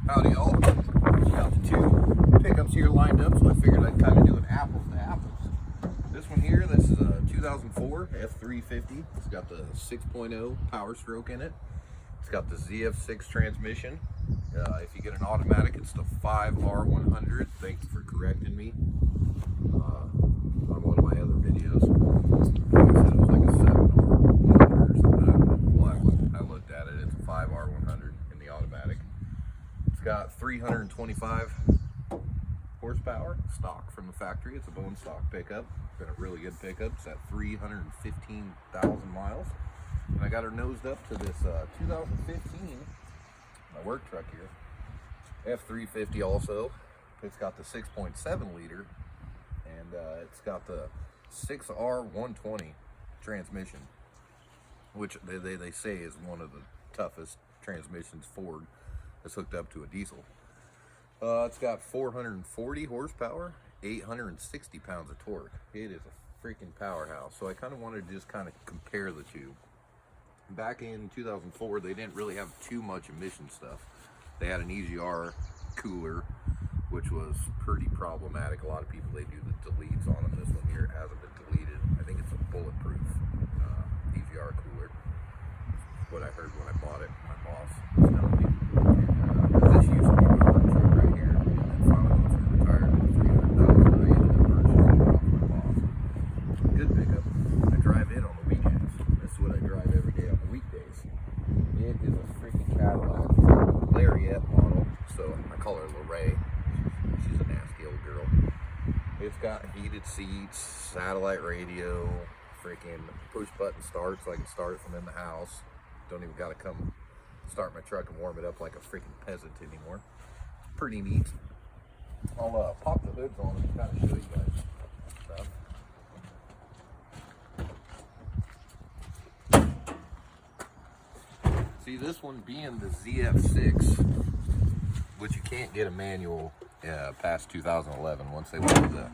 Howdy y'all. Got the two pickups here lined up, so I figured I'd kind of do an apples to apples. This one here, this is a 2004 F350. It's got the 6.0 power stroke in it. It's got the ZF6 transmission. If you get an automatic, it's the 5R100. Thank you for correcting me on one of my other videos. I said it was like a 7R100 or something. Well, I looked at it. It's a 5R100 in the automatic. It's got 325 horsepower, stock from the factory. It's a bone stock pickup. It's been a really good pickup. It's at 315,000 miles. And I got her nosed up to this 2015, my work truck here, F350 also. It's got the 6.7 liter, and it's got the 6R120 transmission, which they say is one of the toughest transmissions Ford has hooked up to a diesel. It's got 440 horsepower, 860 pounds of torque. It is a freaking powerhouse. So I kind of wanted to just kind of compare the two. Back in 2004, they didn't really have too much emission stuff. They had an EGR cooler, which was pretty problematic. A lot of people, they do the deletes on them. This one here hasn't been deleted. I think it's a bulletproof EGR cooler. That's what I heard when I bought it. My boss was telling me. This used to be my work truck right here. And then finally, once we retired at 300,000, I ended up purchasing it off my boss. Good pickup. I drive it on the weekends. This is what I drive every day on the weekdays. It is a freaking Cadillac Lariat model, so I call her Lorraine. She's a nasty old girl. It's got heated seats, satellite radio, freaking push button start, so I can start it from in the house. Don't even gotta come start my truck and warm it up like a freaking peasant anymore. It's pretty neat. I'll pop the hoods on and kind of show you guys stuff. See, this one being the ZF6, which you can't get a manual past 2011 once they went to the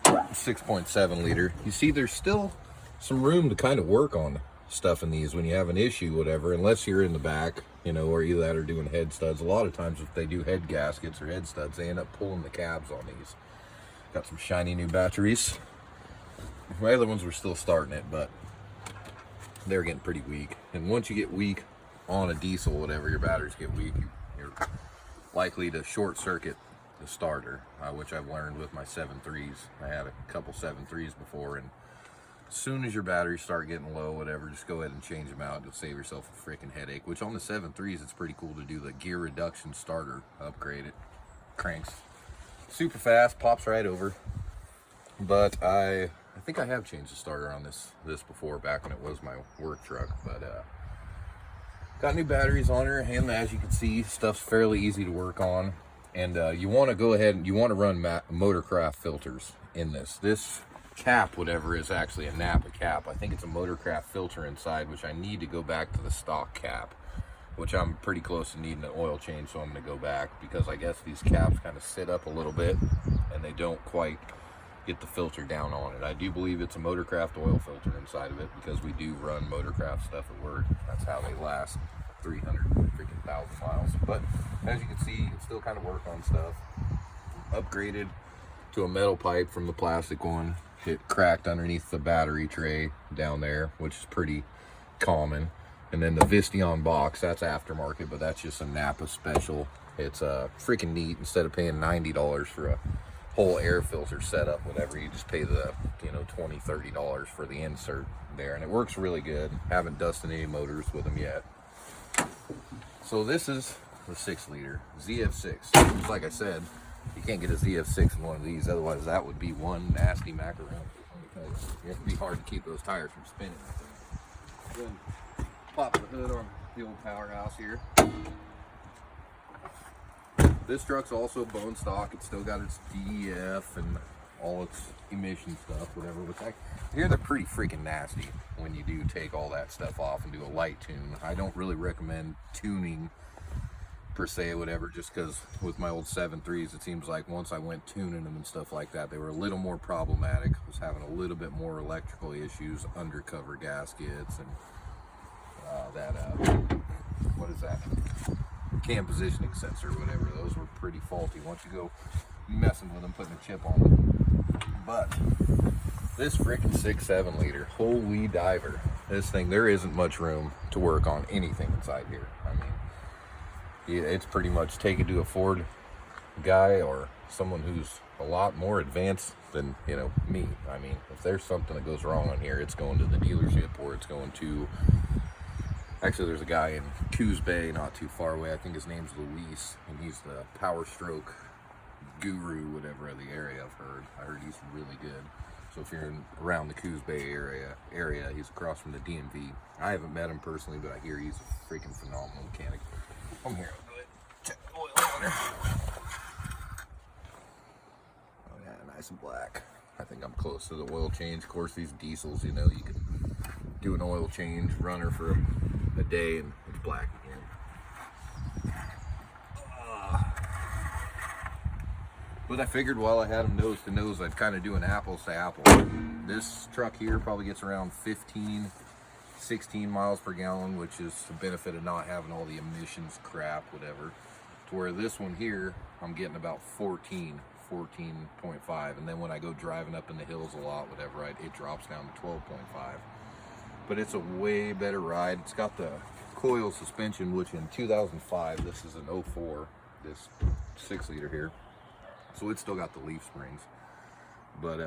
6.7 liter. You see, there's still some room to kind of work on stuff in these when you have an issue, whatever, unless you're in the back, you know, or either that or doing head studs. A lot of times if they do head gaskets or head studs, they end up pulling the cabs on these. Got some shiny new batteries. My other ones were still starting it, but they're getting pretty weak. And once you get weak on a diesel, whatever, your batteries get weak, you're likely to short circuit the starter, which I've learned with my 7.3s. I had a couple 7.3s before, and as soon as your batteries start getting low, whatever, just go ahead and change them out. You'll save yourself a freaking headache, which on the 7.3s, it's pretty cool to do the gear reduction starter upgrade. It cranks super fast, pops right over. But I think I have changed the starter on this before, back when it was my work truck. But got new batteries on her, and as you can see, stuff's fairly easy to work on. And you want to go ahead and you want to run Motorcraft filters in this. This cap, whatever, is actually a Napa cap. I think it's a Motorcraft filter inside, which I need to go back to the stock cap, which I'm pretty close to needing an oil change, so I'm going to go back, because I guess these caps kind of sit up a little bit and they don't quite get the filter down on it. I do believe it's a Motorcraft oil filter inside of it, because we do run Motorcraft stuff at work. That's how they last 300,000 miles. But as you can see, you can still kind of work on stuff. Upgraded to a metal pipe from the plastic one. It cracked underneath the battery tray down there, which is pretty common. And then the Vistion box, that's aftermarket, but that's just a Napa special. It's freaking neat. Instead of paying $90 for a whole air filter setup, whatever, you just pay the, you know, $20, $30 for the insert there, and it works really good. Haven't dusted any motors with them yet. So this is the 6 liter ZF6. Just like I said, you can't get a ZF6 in one of these, otherwise that would be one nasty macaroon. It would be hard to keep those tires from spinning. Then pop the hood on the old powerhouse here. This truck's also bone stock. It's still got its DEF and all its emission stuff, whatever. But I hear they're pretty freaking nasty when you do take all that stuff off and do a light tune. I don't really recommend tuning per se, whatever, just because with my old 7.3s, it seems like once I went tuning them and stuff like that, they were a little more problematic. I was having a little bit more electrical issues, undercover gaskets, and what is that? cam positioning sensor, whatever. Those were pretty faulty once you go messing with them, putting a chip on them. But this freaking 6.7 liter, holy diver. This thing, there isn't much room to work on anything inside here. I mean, it's pretty much take it to a Ford guy or someone who's a lot more advanced than, you know, me. I mean, if there's something that goes wrong on here, it's going to the dealership, or it's going to, actually there's a guy in Coos Bay not too far away. I think his name's Luis, and he's the powerstroke guru, whatever, of the area. I heard he's really good. So if you're around the Coos Bay area, he's across from the DMV. I haven't met him personally, but I hear he's a freaking phenomenal mechanic. I'm here. I'll go ahead and check the oil on her. Oh yeah, nice and black. I think I'm close to the oil change. Of course, these diesels, you know, you can do an oil change, run her for a day, and it's black again. But I figured while I had them nose to nose, I'd kind of do an apples to apples. This truck here probably gets around 15, 16 miles per gallon, which is the benefit of not having all the emissions crap, whatever. To where this one here, I'm getting about 14, 14.5. And then when I go driving up in the hills a lot, whatever, it drops down to 12.5. But it's a way better ride. It's got the coil suspension, which in 2005, this is an 04, this 6 liter here. So it's still got the leaf springs, but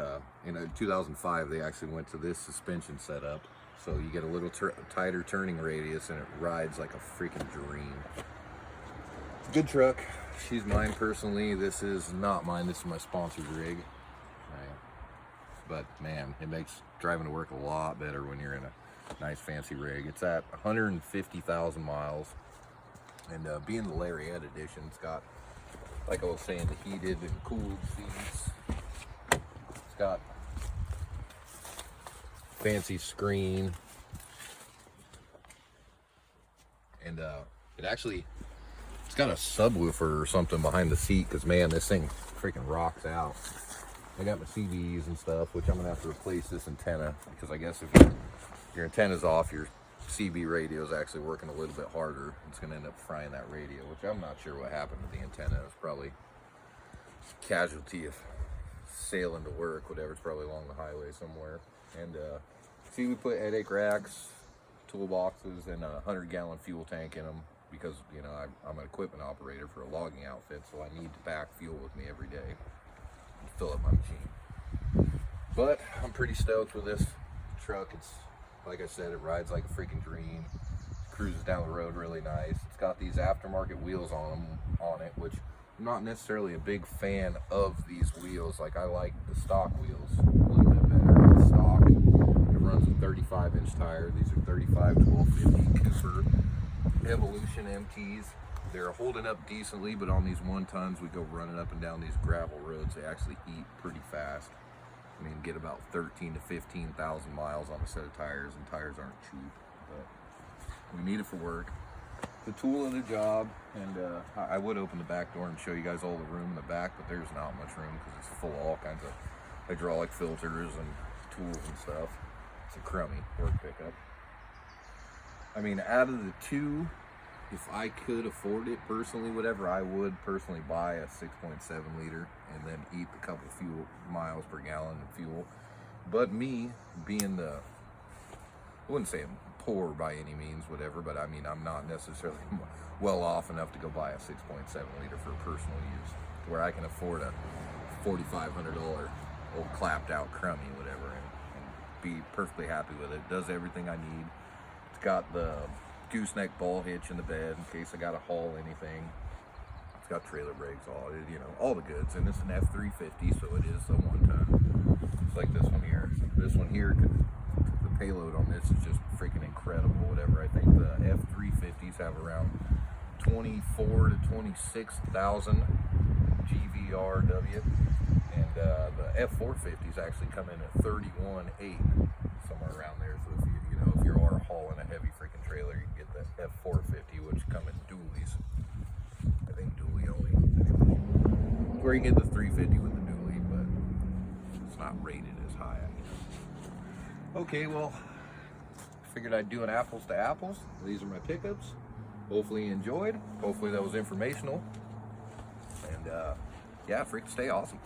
in 2005 they actually went to this suspension setup, so you get a little tighter turning radius, and it rides like a freaking dream. Good truck. She's mine personally. This is not mine. This is my sponsor's rig. Right. But man, it makes driving to work a lot better when you're in a nice fancy rig. It's at 150,000 miles, and being the Lariat edition, it's got, like I was saying, the heated and cooled seats. It's got fancy screen, and it's got a subwoofer or something behind the seat, because man, this thing freaking rocks out. I got my CVs and stuff, which I'm gonna have to replace this antenna, because I guess if your antenna's off, your CB radio is actually working a little bit harder. It's going to end up frying that radio, which I'm not sure what happened to the antenna. It's probably casualty of sailing to work, whatever. It's probably along the highway somewhere. And see, we put headache racks, toolboxes, and a 100-gallon fuel tank in them, because, you know, I'm an equipment operator for a logging outfit, so I need to pack fuel with me every day and fill up my machine. But I'm pretty stoked with this truck. It's, like I said, it rides like a freaking dream. Cruises down the road really nice. It's got these aftermarket wheels on it, which I'm not necessarily a big fan of these wheels. Like, I like the stock wheels a little bit better. It's stock. It runs a 35-inch tire. These are 35 1250 Cooper Evolution MTs. They're holding up decently, but on these 1-tons, we go running up and down these gravel roads. They actually eat pretty fast. I mean, get about 13 to 15,000 miles on a set of tires, and tires aren't cheap, but we need it for work. The tool of the job, and I would open the back door and show you guys all the room in the back, but there's not much room because it's full of all kinds of hydraulic filters and tools and stuff. It's a crummy work pickup. I mean, out of the two, if I could afford it personally, whatever, I would personally buy a 6.7 liter and then eat a couple fuel miles per gallon of fuel. But me being I wouldn't say I'm poor by any means, whatever, but I mean, I'm not necessarily well off enough to go buy a 6.7 liter for personal use, where I can afford a $4,500 old clapped out crummy, whatever, and be perfectly happy with it. It does everything I need. It's got the gooseneck ball hitch in the bed in case I gotta haul anything. It's got trailer brakes, all the goods, and it's an F350, so it is a 1-ton. It's like this one here. This one here, the payload on this is just freaking incredible. Whatever. I think the F350s have around 24 to 26,000 GVRW, and the F450s actually come in at 31.8, somewhere around there. So if you are hauling a heavy freaking trailer, you can get the F450, which come in dualies. I think dually only. Or you can get the 350 with the dually, but it's not rated as high, I guess. Okay, well, figured I'd do an apples to apples. These are my pickups. hopefully you enjoyed. Hopefully that was informational. And yeah, freaking stay awesome.